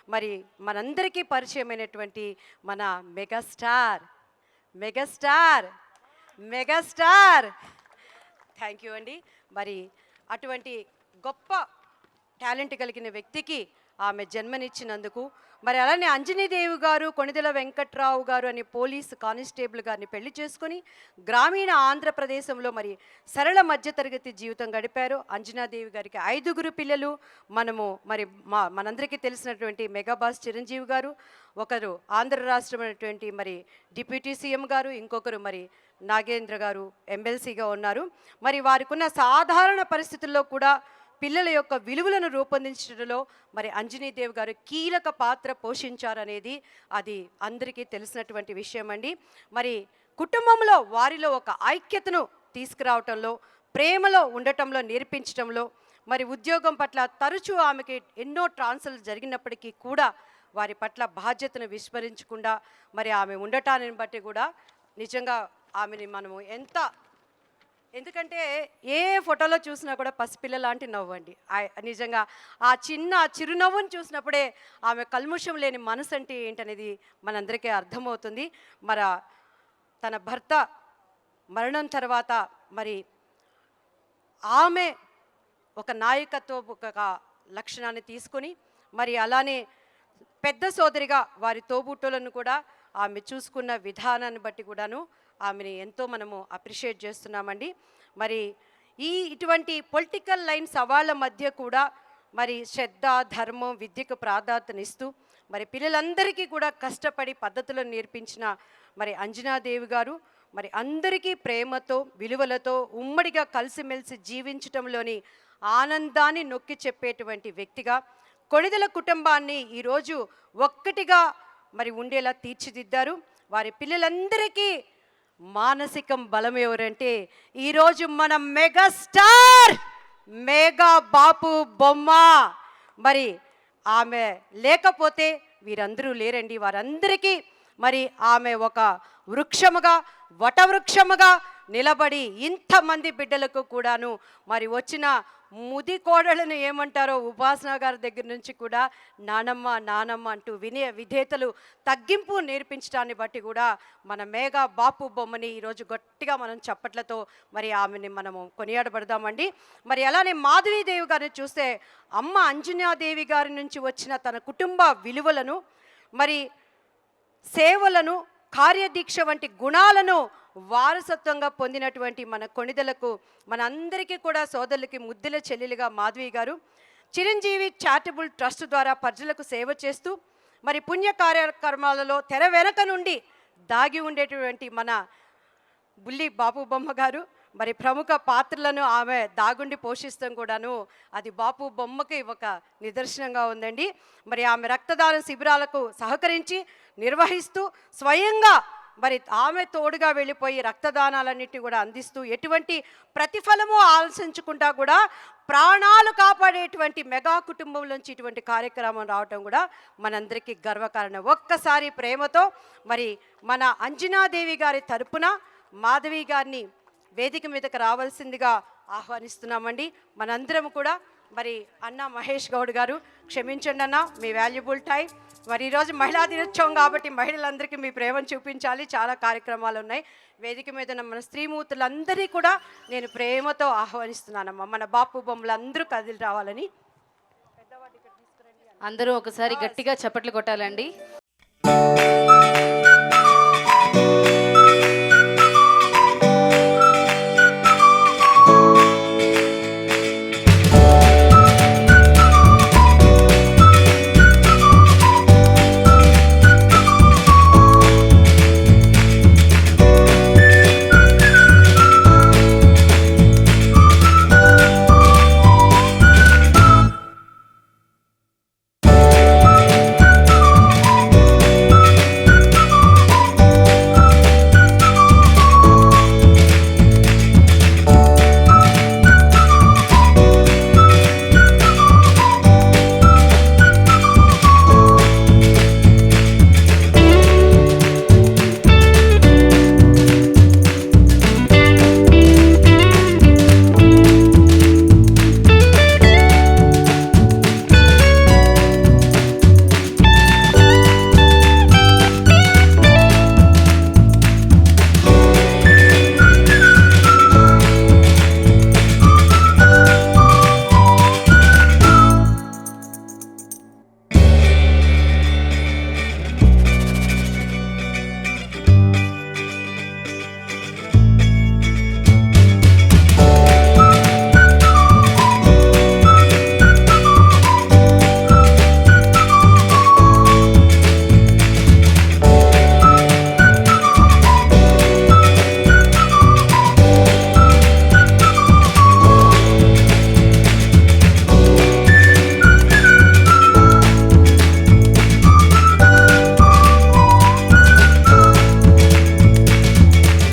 మరి మనందరికీ పరిచయమైనటువంటి మన megastar megastar megastar thank you అండి. మరి అటువంటి గొప్ప టాలెంట్ కలిగిన వ్యక్తికి ఆమె జన్మనిచ్చినందుకు, మరి అలానే అంజనీదేవి గారు కొణిదెల వెంకట్రావు గారు అనే పోలీసు కానిస్టేబుల్ గారిని పెళ్లి చేసుకుని గ్రామీణ ఆంధ్రప్రదేశంలో మరి సరళ మధ్యతరగతి జీవితం గడిపారు. అంజనాదేవి గారికి 5 పిల్లలు. మరి మనందరికీ తెలిసినటువంటి మెగాబాస్ చిరంజీవి గారు, ఒకరు ఆంధ్ర రాష్ట్రం అనేటువంటి మరి డిప్యూటీ సీఎం గారు, ఇంకొకరు మరి నాగేంద్ర గారు ఎమ్మెల్సీగా ఉన్నారు. మరి వారికి ఉన్న సాధారణ పరిస్థితుల్లో కూడా పిల్లల యొక్క విలువలను రూపొందించడంలో మరి అంజనీదేవి గారు కీలక పాత్ర పోషించారనేది అది అందరికీ తెలిసినటువంటి విషయం అండి. మరి కుటుంబంలో వారిలో ఒక ఐక్యతను తీసుకురావటంలో, ప్రేమలో ఉండటంలో నేర్పించడంలో, మరి ఉద్యోగం పట్ల తరచూ ఆమెకి ఎన్నో ట్రాన్స్ఫర్లు జరిగినప్పటికీ కూడా వారి పట్ల బాధ్యతను విస్మరించకుండా మరి ఆమె ఉండటాన్ని బట్టి కూడా నిజంగా ఆమెని మనము ఎందుకంటే ఏ ఫోటోలో చూసినా కూడా పసిపిల్ల లాంటి నవ్వు అండి. నిజంగా ఆ చిరునవ్వును చూసినప్పుడే ఆమె కల్ముషం లేని మనసు అంటే ఏంటనేది మనందరికీ అర్థమవుతుంది. మరి తన భర్త మరణం తర్వాత మరి ఆమె ఒక నాయకత్వ ఒక లక్షణాన్ని తీసుకొని మరి అలానే పెద్ద సోదరిగా వారి తోబుట్టులను కూడా ఆమె చూసుకున్న విధానాన్ని బట్టి కూడాను ఆమెని ఎంతో మనము అప్రిషియేట్ చేస్తున్నామండి. మరి ఇటువంటి పొలిటికల్ లైన్ సవాళ్ళ మధ్య కూడా మరి శ్రద్ధ, ధర్మం, విద్యకు ప్రాధాన్యతనిస్తూ మరి పిల్లలందరికీ కూడా కష్టపడి పద్ధతులను నేర్పించిన మరి అంజనాదేవి గారు మరి అందరికీ ప్రేమతో, విలువలతో ఉమ్మడిగా కలిసిమెలిసి జీవించటంలోని ఆనందాన్ని నొక్కి చెప్పేటువంటి వ్యక్తిగా కొణిదెల కుటుంబాన్ని ఈరోజు ఒక్కటిగా మరి ఉండేలా తీర్చిదిద్దారు. వారి పిల్లలందరికీ మానసికం బలం ఎవరంటే ఈరోజు మన మెగాస్టార్ మెగా బాపు బొమ్మ. మరి ఆమె లేకపోతే వీరందరూ లేరండి. వారందరికీ మరి ఆమె ఒక వృక్షముగా, వటవృక్షముగా నిలబడి ఇంతమంది బిడ్డలకు కూడాను మరి వచ్చిన ముది కోడలను ఏమంటారో ఉపాసన గారి దగ్గర నుంచి కూడా నానమ్మ నానమ్మ అంటూ విధేతలు తగ్గింపు నేర్పించడాన్ని బట్టి కూడా మన మేఘా బాపు బొమ్మని ఈరోజు గట్టిగా మనం చప్పట్లతో మరి ఆమెని మనము కొనియాడబడదామండి. మరి అలానే మాధవీదేవి గారిని చూస్తే అమ్మ అంజనాదేవి గారి నుంచి వచ్చిన తన కుటుంబ విలువలను, మరి సేవలను, కార్యదీక్ష వంటి గుణాలను వారసత్వంగా పొందినటువంటి మన కొణిదెలకు మనందరికీ కూడా సోదరులకి ముద్దుల చెల్లెలుగా మాధవి గారు చిరంజీవి చారిటబుల్ ట్రస్ట్ ద్వారా ప్రజలకు సేవ చేస్తూ మరి పుణ్య కార్యక్రమాలలో తెర వెనక నుండి దాగి ఉండేటువంటి మన బుల్లి బాపు బొమ్మ గారు మరి ప్రముఖ పాత్రలను ఆమె దాగుండి పోషిస్తాం కూడాను అది బాపు బొమ్మకి ఒక నిదర్శనంగా ఉందండి. మరి ఆమె రక్తదాన శిబిరాలకు సహకరించి నిర్వహిస్తూ స్వయంగా మరి ఆమె తోడుగా వెళ్ళిపోయి రక్తదానాలన్నింటినీ కూడా అందిస్తూ ఎటువంటి ప్రతిఫలము ఆలోచించకుండా కూడా ప్రాణాలు కాపాడేటువంటి మెగా కుటుంబంలోంచి ఇటువంటి కార్యక్రమం రావటం కూడా మనందరికీ గర్వకారణం. ఒక్కసారి ప్రేమతో మరి మన అంజనాదేవి గారి తరపున మాధవి గారిని వేదిక మీదకి రావాల్సిందిగా ఆహ్వానిస్తున్నామండి. మనందరం కూడా మరి అన్న మహేష్ గౌడ్ గారు క్షమించండి అన్న, మీ వాల్యుబుల్ టైం. మరి ఈరోజు మహిళా దినోత్సవం కాబట్టి మహిళలందరికీ మీ ప్రేమను చూపించాలి. చాలా కార్యక్రమాలు ఉన్నాయి. వేదిక మీద మన స్త్రీమూర్తులందరినీ కూడా నేను ప్రేమతో ఆహ్వానిస్తున్నానమ్మా. మన బాపు బొమ్మలు అందరూ కదిలి రావాలని. అందరూ ఒకసారి గట్టిగా చప్పట్లు కొట్టాలండి.